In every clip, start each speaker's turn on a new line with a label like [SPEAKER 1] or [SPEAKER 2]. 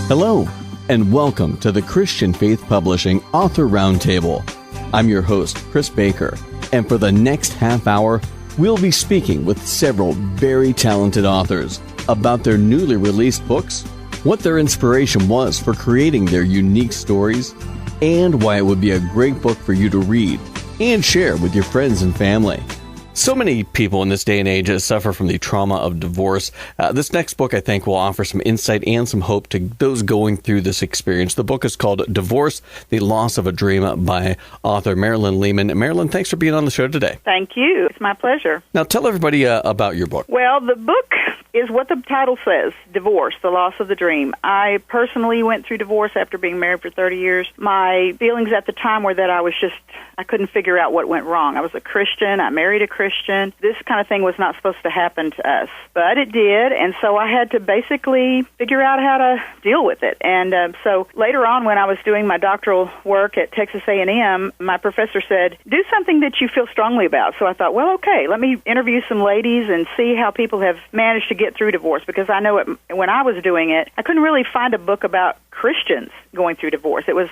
[SPEAKER 1] Hello, and welcome to the Christian Faith Publishing Author Roundtable. I'm your host, Chris Baker, and for the next half hour, we'll be speaking with several very talented authors about their newly released books, what their inspiration was for creating their unique stories, and why it would be a great book for you to read and share with your friends and family. So many people in this day and age suffer from the trauma of divorce. This next book, I think, will offer some insight and some hope to those going through this experience. The book is called Divorce, The Loss of a Dream by author Marilyn Lehman. Marilyn, thanks for being on the show today.
[SPEAKER 2] Thank you. It's my pleasure.
[SPEAKER 1] Now, tell everybody about your book.
[SPEAKER 2] Well, the book is what the title says, Divorce, The Loss of the Dream. I personally went through divorce after being married for 30 years. My feelings at the time were that I couldn't figure out what went wrong. I was a Christian. I married a Christian. This kind of thing was not supposed to happen to us, but it did, and so I had to basically figure out how to deal with it. And so later on, when I was doing my doctoral work at Texas A&M, my professor said, do something that you feel strongly about. So I thought, well, okay, let me interview some ladies and see how people have managed to get through divorce, because I know when I was doing it, I couldn't really find a book about Christians going through divorce. It was,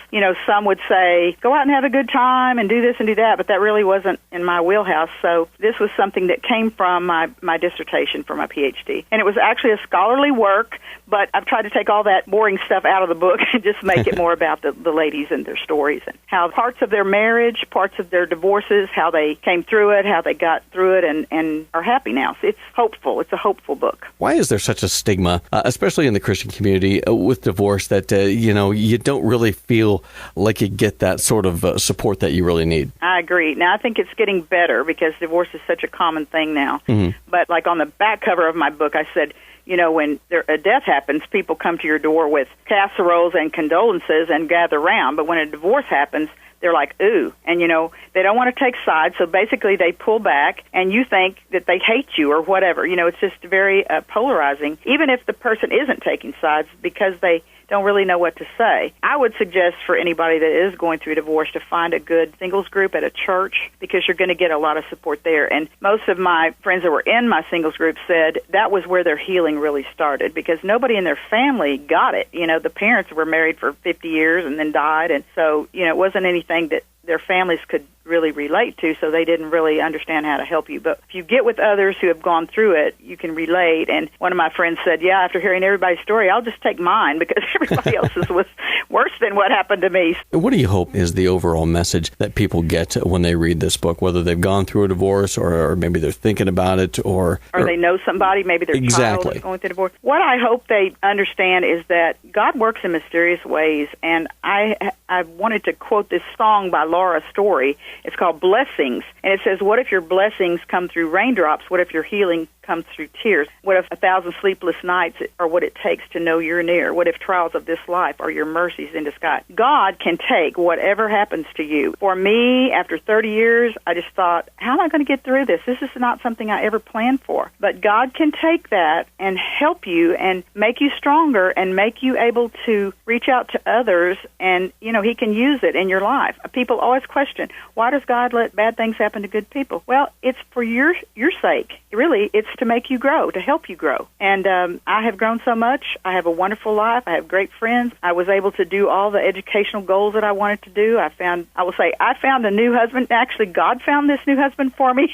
[SPEAKER 2] some would say, go out and have a good time and do this and do that, but that really wasn't in my wheelhouse. So this was something that came from my dissertation for my PhD. And it was actually a scholarly work, but I've tried to take all that boring stuff out of the book and just make it more about the ladies and their stories and how parts of their marriage, parts of their divorces, how they came through it, how they got through it, and are happy now. So it's hopeful. It's a hopeful book.
[SPEAKER 1] Why is there such a stigma, especially in the Christian community, with divorce that, you don't really feel like you get that sort of support that you really need?
[SPEAKER 2] I agree. Now, I think it's getting better because divorce is such a common thing now. Mm-hmm. But like on the back cover of my book, I said, when a death happens, people come to your door with casseroles and condolences and gather around. But when a divorce happens, they're like, ooh, and, they don't want to take sides, so basically they pull back, and you think that they hate you or whatever. It's just very polarizing, even if the person isn't taking sides, because they don't really know what to say. I would suggest for anybody that is going through divorce to find a good singles group at a church, because you're going to get a lot of support there. And most of my friends that were in my singles group said that was where their healing really started, because nobody in their family got it. The parents were married for 50 years and then died, and so, it wasn't anything that their families could really relate to, so they didn't really understand how to help you. But if you get with others who have gone through it, you can relate. And one of my friends said, yeah, after hearing everybody's story, I'll just take mine, because everybody else's was worse than what happened to me.
[SPEAKER 1] What do you hope is the overall message that people get when they read this book, whether they've gone through a divorce or maybe they're thinking about it or
[SPEAKER 2] they know somebody, maybe their child is going through divorce? What I hope they understand is that God works in mysterious ways, and I wanted to quote this song by Laura Story. It's called Blessings, and it says, what if your blessings come through raindrops? What if your healing comes through tears? What if 1,000 sleepless nights are what it takes to know you're near? What if trials of this life are your mercies in disguise? God can take whatever happens to you. For me, after 30 years, I just thought, how am I going to get through this? This is not something I ever planned for. But God can take that and help you and make you stronger and make you able to reach out to others, and, He can use it in your life. People always question, why does God let bad things happen to good people? Well, it's for your sake. Really, it's to make you grow, to help you grow. And I have grown so much. I have a wonderful life. I have great friends. I was able to do all the educational goals that I wanted to do. I found a new husband. Actually, God found this new husband for me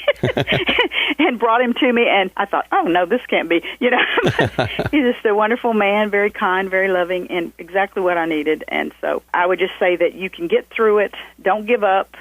[SPEAKER 2] and brought him to me. And I thought, oh, no, this can't be. He's just a wonderful man, very kind, very loving, and exactly what I needed. And so I would just say that you can get through it. Don't give up.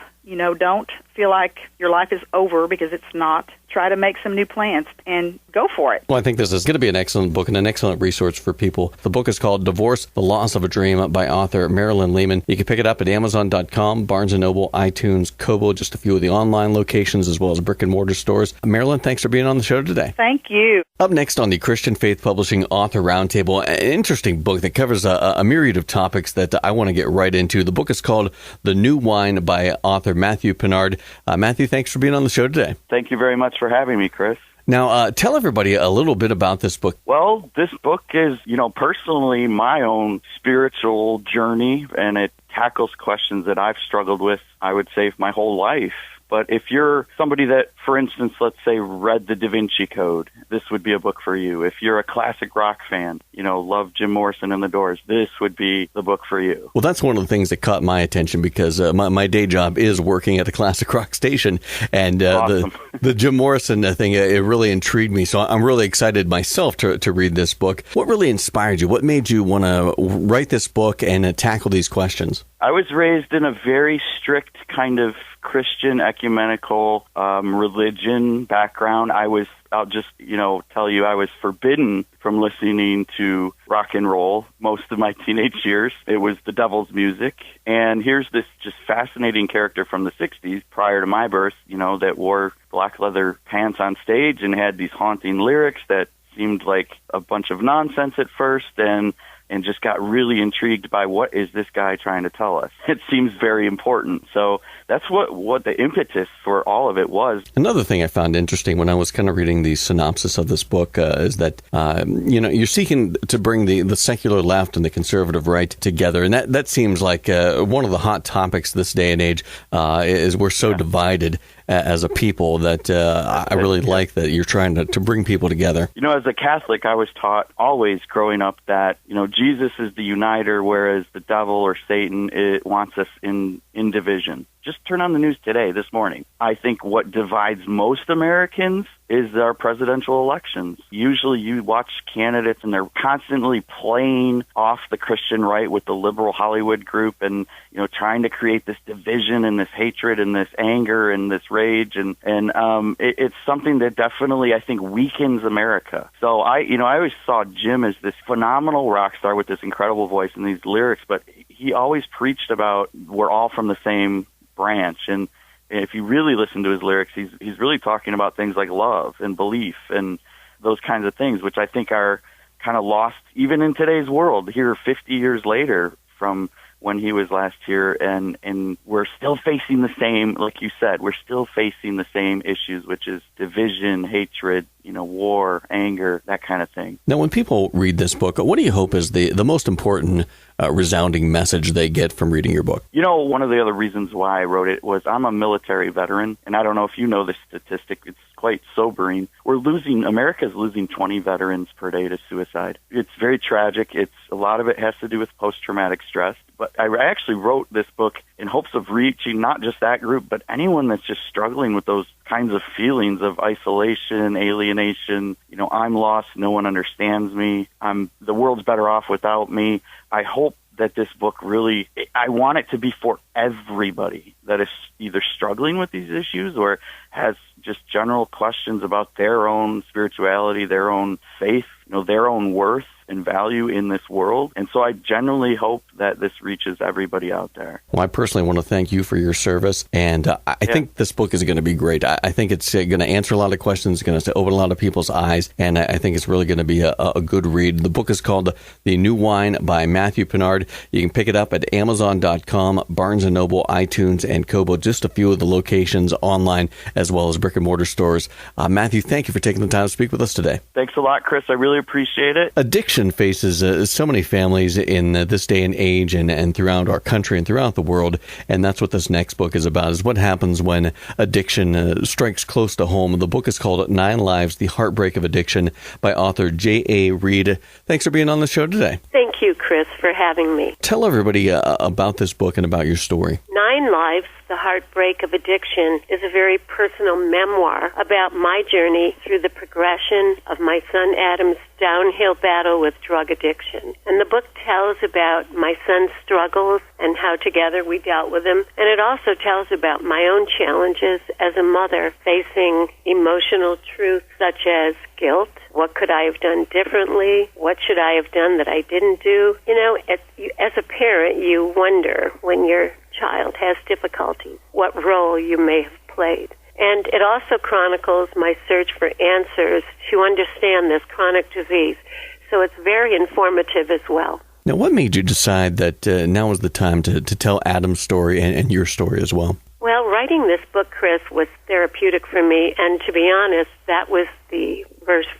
[SPEAKER 2] Don't feel like your life is over, because it's not. Try to make some new plans and go for it.
[SPEAKER 1] Well, I think this is going to be an excellent book and an excellent resource for people. The book is called Divorce, The Loss of a Dream by author Marilyn Lehman. You can pick it up at Amazon.com, Barnes & Noble, iTunes, Kobo, just a few of the online locations, as well as brick-and-mortar stores. Marilyn, thanks for being on the show today.
[SPEAKER 2] Thank you.
[SPEAKER 1] Up next on the Christian Faith Publishing Author Roundtable, an interesting book that covers a myriad of topics that I want to get right into. The book is called The New Wine by author Matthew Pinard. Matthew, thanks for being on the show today.
[SPEAKER 3] Thank you very much for having me, Chris.
[SPEAKER 1] Now, tell everybody a little bit about this book.
[SPEAKER 3] Well, this book is, personally my own spiritual journey, and it tackles questions that I've struggled with, I would say, my whole life. But if you're somebody that, for instance, let's say read the Da Vinci Code, this would be a book for you. If you're a classic rock fan, love Jim Morrison and the Doors, this would be the book for you.
[SPEAKER 1] Well, that's one of the things that caught my attention because my day job is working at a classic rock station, and
[SPEAKER 3] awesome.
[SPEAKER 1] the Jim Morrison thing, it really intrigued me. So I'm really excited myself to read this book. What really inspired you? What made you want to write this book and tackle these questions?
[SPEAKER 3] I was raised in a very strict kind of Christian ecumenical religion background. I'll just, tell you, I was forbidden from listening to rock and roll most of my teenage years. It was the devil's music. And here's this just fascinating character from the 60s prior to my birth, that wore black leather pants on stage and had these haunting lyrics that seemed like a bunch of nonsense at first, and just got really intrigued by what is this guy trying to tell us. It seems very important. So that's what the impetus for all of it was.
[SPEAKER 1] Another thing I found interesting when I was kind of reading the synopsis of this book is that, you're seeking to bring the secular left and the conservative right together. And that seems like one of the hot topics this day and age is we're so divided as a people that I really like that you're trying to bring people together.
[SPEAKER 3] As a Catholic, I was taught always growing up that, Jesus is the uniter, whereas the devil or Satan, it wants us in division. Just turn on the news today, this morning. I think what divides most Americans is our presidential elections. Usually you watch candidates and they're constantly playing off the Christian right with the liberal Hollywood group and, trying to create this division and this hatred and this anger and this rage. And it's something that definitely, I think, weakens America. So I always saw Jim as this phenomenal rock star with this incredible voice and these lyrics, but he always preached about we're all from the same branch. And if you really listen to his lyrics, he's really talking about things like love and belief and those kinds of things, which I think are kind of lost even in today's world here 50 years later from when he was last here. And we're still facing the same, like you said, we're still facing the same issues, which is division, hatred, war, anger, that kind of thing.
[SPEAKER 1] Now, when people read this book, what do you hope is the most important resounding message they get from reading your book?
[SPEAKER 3] One of the other reasons why I wrote it was I'm a military veteran, and I don't know if you know this statistic. It's quite sobering. America's losing 20 veterans per day to suicide. It's very tragic. A lot of it has to do with post-traumatic stress. But I actually wrote this book in hopes of reaching not just that group, but anyone that's just struggling with those kinds of feelings of isolation, alienation. I'm lost. No one understands me. The world's better off without me. I hope that this book I want it to be for everybody that is either struggling with these issues or has just general questions about their own spirituality, their own faith, their own worth and value in this world. And so I genuinely hope that this reaches everybody out there.
[SPEAKER 1] Well, I personally want to thank you for your service. And I think this book is going to be great. I think it's going to answer a lot of questions, it's going to open a lot of people's eyes. And I think it's really going to be a good read. The book is called The New Wine by Matthew Pinard. You can pick it up at Amazon.com, Barnes & Noble, iTunes, and Kobo, just a few of the locations online, as well as brick and mortar stores. Matthew, thank you for taking the time to speak with us today.
[SPEAKER 3] Thanks a lot, Chris. I really appreciate it.
[SPEAKER 1] Addiction faces so many families in this day and age and throughout our country and throughout the world. And that's what this next book is about, is what happens when addiction strikes close to home. The book is called 9 Lives, The Heartbreak of Addiction by author J.A. Reed. Thanks for being on the show today.
[SPEAKER 4] Thank you, Chris, for having me.
[SPEAKER 1] Tell everybody about this book and about your story.
[SPEAKER 4] 9 Lives, The Heartbreak of Addiction is a very personal memoir about my journey through the progression of my son Adam's downhill battle with drug addiction. And the book tells about my son's struggles and how together we dealt with them. And it also tells about my own challenges as a mother facing emotional truths such as guilt. What could I have done differently? What should I have done that I didn't do? As a parent, you wonder when your child has difficulties, what role you may have played. And it also chronicles my search for answers to understand this chronic disease. So it's very informative as well.
[SPEAKER 1] Now, what made you decide that now is the time to tell Adam's story and your story as well?
[SPEAKER 4] Well, writing this book, Chris, was therapeutic for me. And to be honest, that was the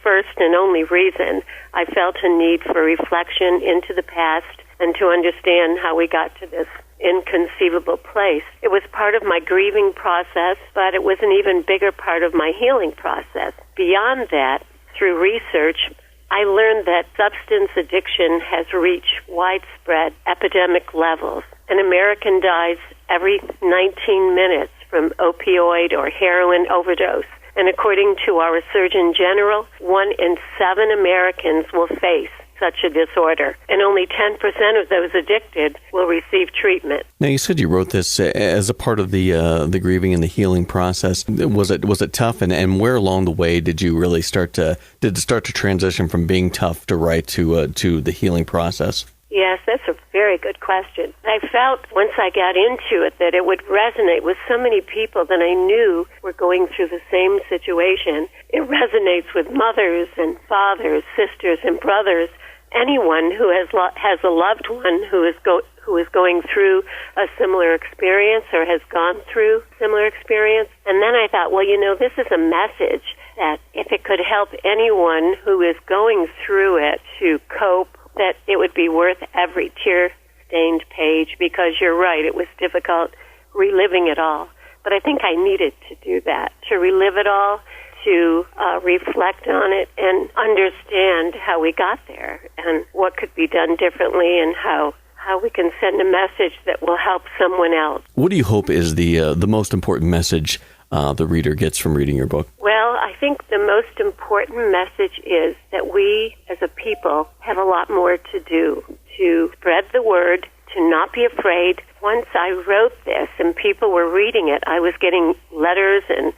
[SPEAKER 4] first and only reason I felt a need for reflection into the past and to understand how we got to this inconceivable place. It was part of my grieving process, but it was an even bigger part of my healing process. Beyond that, through research, I learned that substance addiction has reached widespread epidemic levels. An American dies every 19 minutes from opioid or heroin overdose. And according to our Surgeon General, 1 in 7 Americans will face such a disorder, and only 10% of those addicted will receive treatment.
[SPEAKER 1] Now, you said you wrote this as a part of the grieving and the healing process. Was it tough, and where along the way did you really start to transition from being tough to write to the healing process?
[SPEAKER 4] Yes, that's a very good question. I felt once I got into it that it would resonate with so many people that I knew were going through the same situation. It resonates with mothers and fathers, sisters and brothers, anyone who has a loved one who is going through a similar experience or has gone through similar experience. And then I thought, well, this is a message that if it could help anyone who is going through it to cope, that it would be worth every tear-stained page, because you're right, it was difficult reliving it all. But I think I needed to do that, to relive it all, to reflect on it and understand how we got there and what could be done differently and how we can send a message that will help someone else.
[SPEAKER 1] What do you hope is the most important message the reader gets from reading your book?
[SPEAKER 4] Well, I think the most important message is that we as a people have a lot more to do to spread the word, to not be afraid. Once I wrote this and people were reading it, I was getting letters and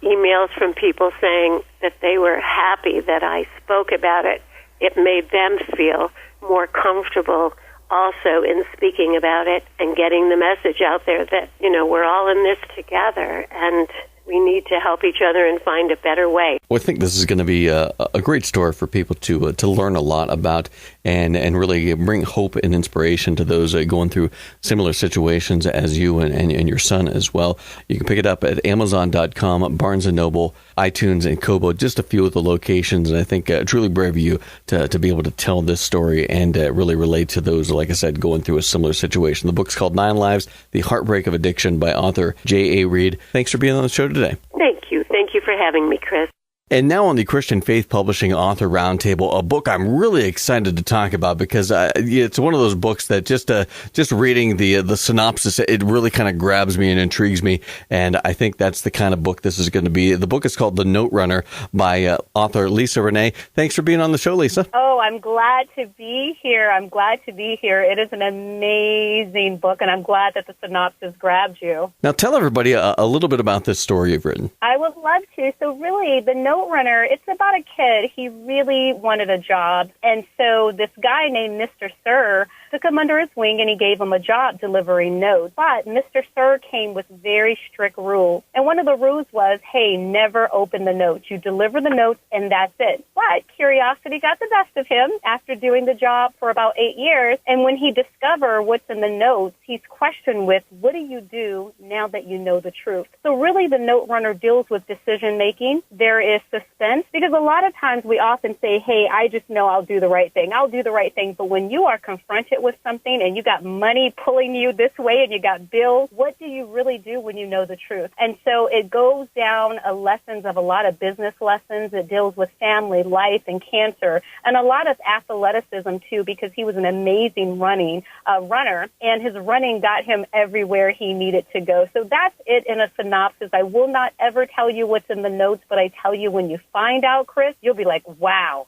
[SPEAKER 4] emails from people saying that they were happy that I spoke about it. It made them feel more comfortable also in speaking about it and getting the message out there that, we're all in this together and we need to help each other and find a better way.
[SPEAKER 1] Well, I think this is going to be a great story for people to learn a lot about and really bring hope and inspiration to those going through similar situations as you and your son as well. You can pick it up at Amazon.com, Barnes & Noble, iTunes, and Kobo, just a few of the locations. And I think truly brave of you to be able to tell this story and really relate to those, like I said, going through a similar situation. The book's called 9 Lives, The Heartbreak of Addiction by author J.A. Reid. Thanks for being on the show today.
[SPEAKER 4] Thank you. Thank you for having me, Chris.
[SPEAKER 1] And now on the Christian Faith Publishing Author Roundtable, a book I'm really excited to talk about because it's one of those books that just reading the synopsis, it really kind of grabs me and intrigues me. And I think that's the kind of book this is going to be. The book is called The Note Runner by author Lisa Renee. Thanks for being on the show, Lisa.
[SPEAKER 2] Oh, I'm glad to be here. It is an amazing book, and I'm glad that the synopsis grabbed you.
[SPEAKER 1] Now, tell everybody a little bit about this story you've written.
[SPEAKER 2] I would love to. So really, The Note Runner, it's about a kid. He really wanted a job. And so this guy named Mr. Sir took him under his wing and he gave him a job delivering notes. But Mr. Sir came with very strict rules. And one of the rules was, hey, never open the notes. You deliver the notes and that's it. But curiosity got the best of him after doing the job for about 8 years. And when he discovered what's in the notes, he's questioned with, what do you do now that you know the truth? So really the Note Runner deals with decision making. There is suspense, because a lot of times we often say, hey, I just know I'll do the right thing. But when you are confronted with something and you got money pulling you this way and you got bills, what do you really do when you know the truth? And so it goes down lessons of a lot of business lessons. It deals with family, life, and cancer, and a lot of athleticism too, because he was an amazing runner, and his running got him everywhere he needed to go. So that's it in a synopsis. I will not ever tell you what's in the notes, but I tell you when you find out, Chris, you'll be like, wow.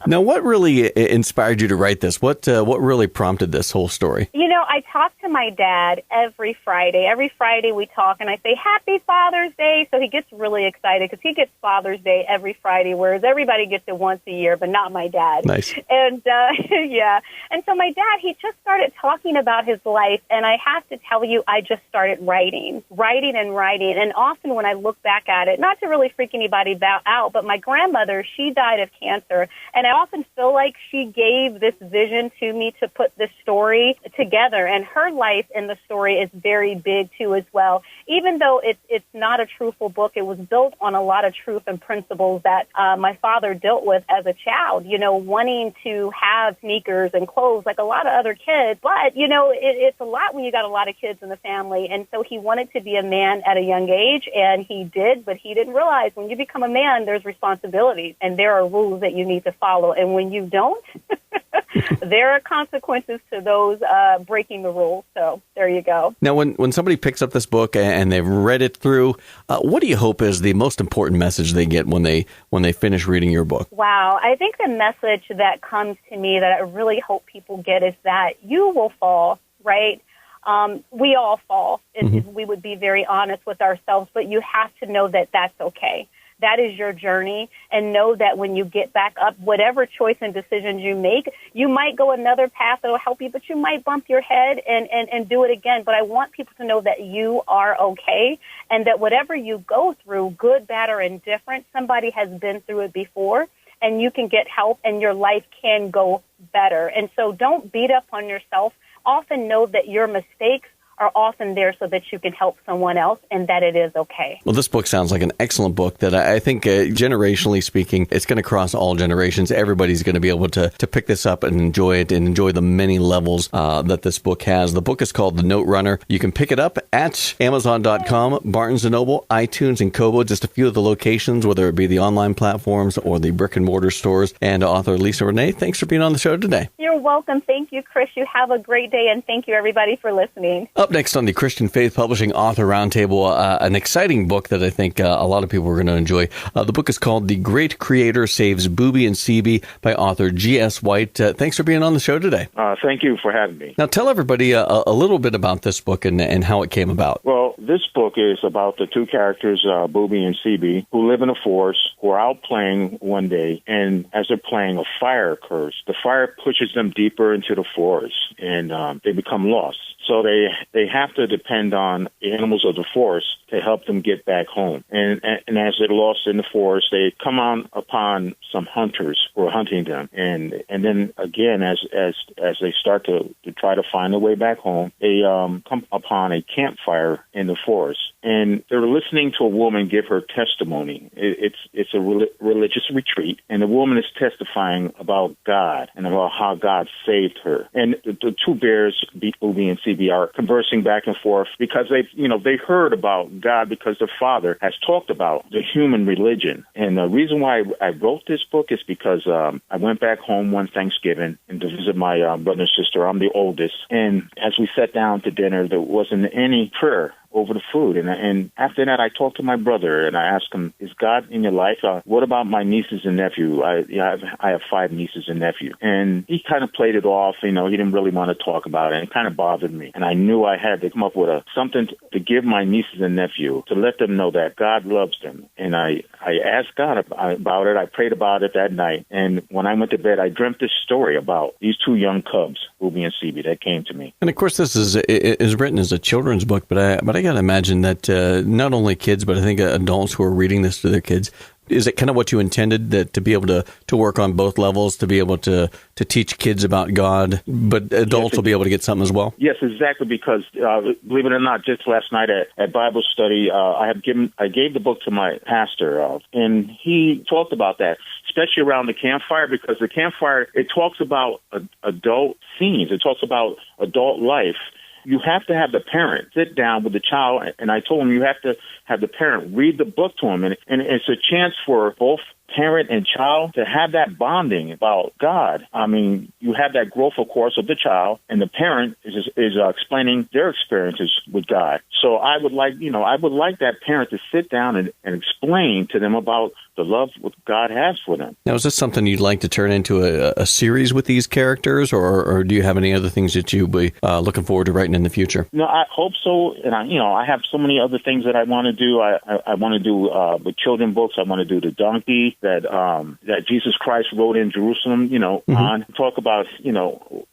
[SPEAKER 1] Now, what really inspired you to write this? What really prompted this whole story?
[SPEAKER 2] I talk to my dad every Friday. Every Friday we talk, and I say, Happy Father's Day. So he gets really excited because he gets Father's Day every Friday, whereas everybody gets it once a year, but not my dad.
[SPEAKER 1] Nice.
[SPEAKER 2] And, yeah. And so my dad, he just started talking about his life, and I have to tell you, I just started writing. And often when I look back at it, not to really freak anybody out, but my grandmother, she died of cancer,
[SPEAKER 5] And I often feel like she gave this vision to me to put this story together. And her life in the story is very big, too, as well. Even though it's not a truthful book, it was built on a lot of truth and principles that my father dealt with as a child, wanting to have sneakers and clothes like a lot of other kids. But, it's a lot when you got a lot of kids in the family. And so he wanted to be a man at a young age, and he did, but he didn't realize when you become a man, there's responsibilities, and there are rules that you need to follow. And when you don't, there are consequences to those breaking the rules. So there you go.
[SPEAKER 1] Now, when somebody picks up this book and they've read it through, what do you hope is the most important message they get when they finish reading your book?
[SPEAKER 5] Wow. I think the message that comes to me that I really hope people get is that you will fall, right? We all fall, if we would be very honest with ourselves, but you have to know that that's okay. That is your journey, and know that when you get back up, whatever choice and decisions you make, you might go another path that will help you, but you might bump your head and do it again. But I want people to know that you are okay, and that whatever you go through, good, bad, or indifferent, somebody has been through it before, and you can get help, and your life can go better. And so don't beat up on yourself. Often know that your mistakes are often there so that you can help someone else, and that it is okay.
[SPEAKER 1] Well, this book sounds like an excellent book that I think, generationally speaking, it's going to cross all generations. Everybody's going to be able to pick this up and enjoy it, and enjoy the many levels that this book has. The book is called The Note Runner. You can pick it up at Amazon.com, Barnes & Noble, iTunes, and Kobo, just a few of the locations, whether it be the online platforms or the brick-and-mortar stores. And author Lisa Renee, thanks for being on the show today.
[SPEAKER 5] You're welcome. Thank you, Chris. You have a great day, and thank you, everybody, for listening.
[SPEAKER 1] Up next on the Christian Faith Publishing Author Roundtable, an exciting book that I think a lot of people are going to enjoy. The book is called The Great Creator Saves Booby and CB by author G.S. White. Thanks for being on the show today.
[SPEAKER 6] Thank you for having me.
[SPEAKER 1] Now, tell everybody a little bit about this book and how it came about.
[SPEAKER 6] Well, this book is about the two characters, Booby and CB, who live in a forest, who are out playing one day, and as they're playing, a fire occurs. The fire pushes them deeper into the forest, and they become lost. So they have to depend on the animals of the forest to help them get back home. And as they're lost in the forest, they come upon some hunters who are hunting them. And then again, as they start to try to find their way back home, they come upon a campfire in the forest. And they're listening to a woman give her testimony. It's a religious retreat, and the woman is testifying about God and about how God saved her. And the two bears, Booby and CB, are conversing back and forth because they heard about God because their father has talked about the human religion. And the reason why I wrote this book is because I went back home one Thanksgiving and to visit my brother and sister. I'm the oldest. And as we sat down to dinner, there wasn't any prayer over the food. And after that, I talked to my brother, and I asked him, is God in your life? What about my nieces and nephew? I have 5 nieces and nephew. And he kind of played it off. He didn't really want to talk about it. And it kind of bothered me. And I knew I had to come up with something to give my nieces and nephew, to let them know that God loves them. And I asked God about it. I prayed about it that night. And when I went to bed, I dreamt this story about these 2 young cubs, Booby and CB, that came to me.
[SPEAKER 1] And of course, this is written as a children's book, but I got to imagine that not only kids, but I think adults who are reading this to their kids, is it kind of what you intended, that to be able to work on both levels, to be able to teach kids about God, but adults will be able to get something as well?
[SPEAKER 6] Yes, exactly, because believe it or not, just last night at Bible study, I gave the book to my pastor, and he talked about that, especially around the campfire, because the campfire, it talks about adult scenes. It talks about adult life. You have to have the parent sit down with the child, and I told him you have to have the parent read the book to him, and it's a chance for both parent and child to have that bonding about God. I mean, you have that growth, of course, of the child, and the parent is explaining their experiences with God. So I would like that parent to sit down and explain to them about the love what God has for them. Now,
[SPEAKER 1] is this something you'd like to turn into a series with these characters, or do you have any other things that you'll be looking forward to writing in the future?
[SPEAKER 6] No, I hope so. And I have so many other things that I want to do. I want to do with children books. I want to do the donkey that Jesus Christ rode in Jerusalem. On talk about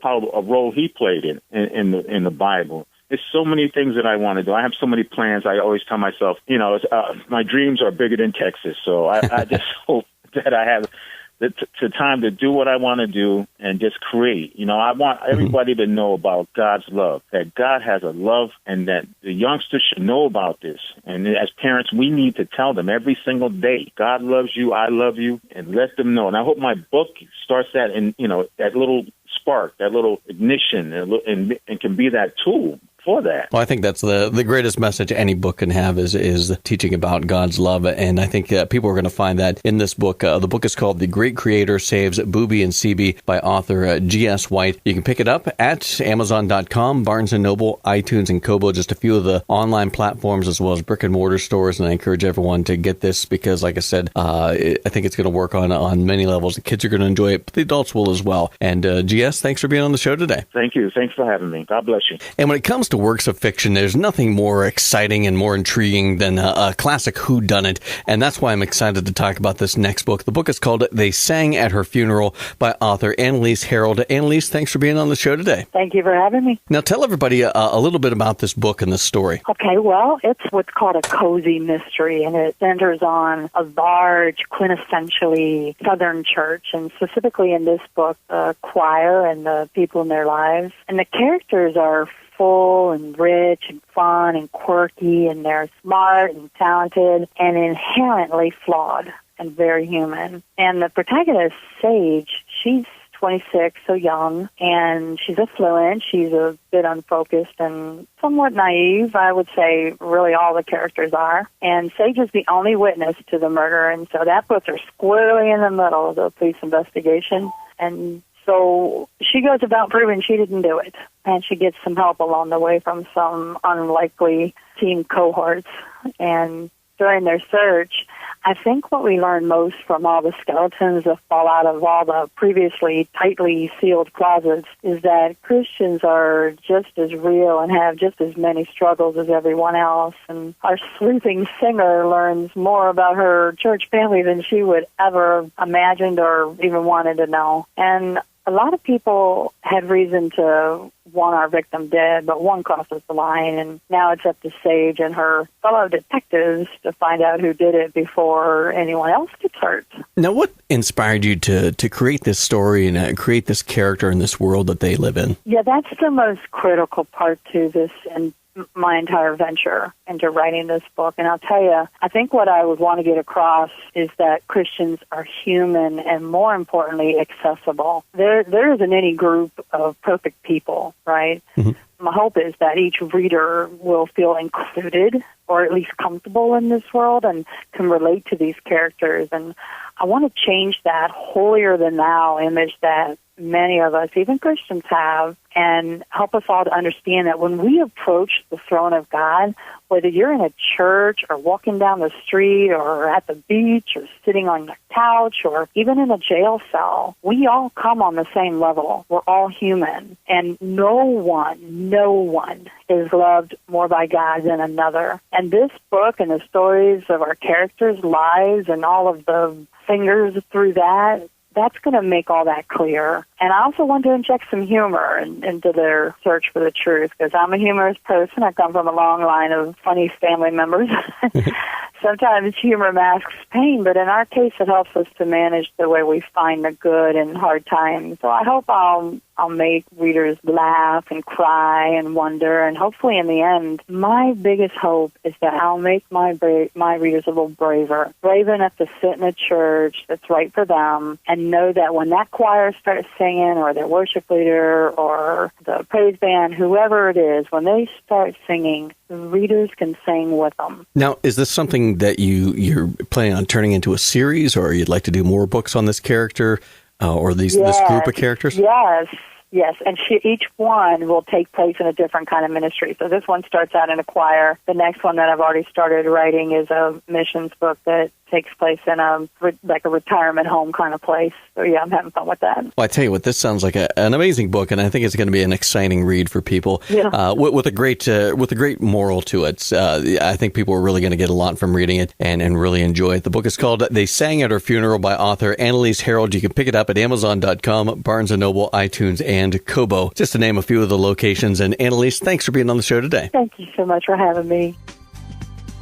[SPEAKER 6] how a role he played in the Bible. There's so many things that I want to do. I have so many plans. I always tell myself, my dreams are bigger than Texas. So I just hope that I have the time to do what I want to do and just create. I want everybody to know about God's love, that God has a love, and that the youngsters should know about this. And as parents, we need to tell them every single day, God loves you, I love you, and let them know. And I hope my book starts that, and that little spark, that little ignition, and can be that tool for that.
[SPEAKER 1] Well, I think that's the greatest message any book can have is teaching about God's love. And I think people are going to find that in this book. The book is called The Great Creator Saves Booby and CB by author G.S. White. You can pick it up at Amazon.com, Barnes & Noble, iTunes, and Kobo, just a few of the online platforms as well as brick and mortar stores. And I encourage everyone to get this because, like I said, I think it's going to work on many levels. The kids are going to enjoy it, but the adults will as well. And G.S., thanks for being on the show today.
[SPEAKER 6] Thank you. Thanks for having me. God bless you.
[SPEAKER 1] And when it comes to works of fiction, there's nothing more exciting and more intriguing than a classic whodunit, and that's why I'm excited to talk about this next book. The book is called They Sang at Her Funeral by author Annalise Harold. Annalise, thanks for being on the show today.
[SPEAKER 2] Thank you for having me.
[SPEAKER 1] Now tell everybody a little bit about this book and this story.
[SPEAKER 2] Okay, well, it's what's called a cozy mystery, and it centers on a large, quintessentially Southern church, and specifically in this book, the choir and the people in their lives. And the characters are full and rich and fun and quirky, and they're smart and talented and inherently flawed and very human. And the protagonist, Sage, she's 26, so young, and she's affluent, she's a bit unfocused and somewhat naive, I would say really all the characters are. And Sage is the only witness to the murder, and so that puts her squarely in the middle of the police investigation. And so she goes about proving she didn't do it, and she gets some help along the way from some unlikely team cohorts. And during their search, I think what we learn most from all the skeletons that fall out of all the previously tightly sealed closets is that Christians are just as real and have just as many struggles as everyone else. And our sleuthing singer learns more about her church family than she would ever imagined or even wanted to know. And a lot of people had reason to want our victim dead, but one crosses the line, and now it's up to Sage and her fellow detectives to find out who did it before anyone else gets hurt.
[SPEAKER 1] Now, what inspired you to create this story and create this character in this world that they live in?
[SPEAKER 2] Yeah, that's the most critical part to this and my entire venture into writing this book. And I'll tell you, I think what I would want to get across is that Christians are human and, more importantly, accessible. There isn't any group of perfect people, right? Mm-hmm. My hope is that each reader will feel included or at least comfortable in this world and can relate to these characters. And I want to change that holier-than-thou image that many of us, even Christians, have, and help us all to understand that when we approach the throne of God, whether you're in a church or walking down the street or at the beach or sitting on the couch or even in a jail cell, we all come on the same level. We're all human. And no one is loved more by God than another. And this book and the stories of our characters' lives and all of the fingers through that's going to make all that clear. And I also want to inject some humor into their search for the truth, because I'm a humorous person. I come from a long line of funny family members. Sometimes humor masks pain, but in our case, it helps us to manage the way we find the good in hard times. So I hope I'll make readers laugh and cry and wonder, and hopefully in the end, my biggest hope is that I'll make my readers a little braver, brave enough to sit in a church that's right for them and know that when that choir starts singing, or their worship leader or the praise band, whoever it is, when they start singing, the readers can sing with them.
[SPEAKER 1] Now, is this something that you're planning on turning into a series, or you'd like to do more books on this character or this group of characters?
[SPEAKER 2] Yes, and each one will take place in a different kind of ministry. So this one starts out in a choir. The next one that I've already started writing is a missions book that takes place in a retirement home kind of place. So yeah, I'm having fun with that.
[SPEAKER 1] Well, I tell you what, this sounds like an amazing book, and I think it's going to be an exciting read for people. Yeah. With a great moral to it. I think people are really going to get a lot from reading it and really enjoy it. The book is called "They Sang at Her Funeral" by author Annalise Harold. You can pick it up at Amazon.com, Barnes & Noble, iTunes, and Kobo, just to name a few of the locations. And Annalise, thanks for being on the show today.
[SPEAKER 2] Thank you so much for having me.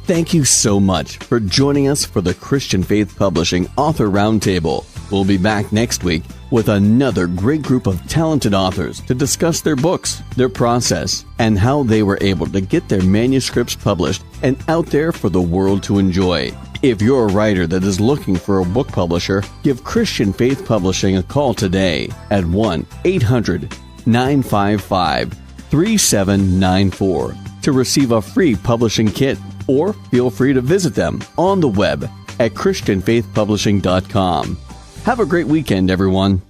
[SPEAKER 1] Thank you so much for joining us for the Christian Faith Publishing Author Roundtable. We'll be back next week with another great group of talented authors to discuss their books, their process, and how they were able to get their manuscripts published and out there for the world to enjoy. If you're a writer that is looking for a book publisher, give Christian Faith Publishing a call today at 1-800-955-3794 to receive a free publishing kit, or feel free to visit them on the web at ChristianFaithPublishing.com. Have a great weekend, everyone.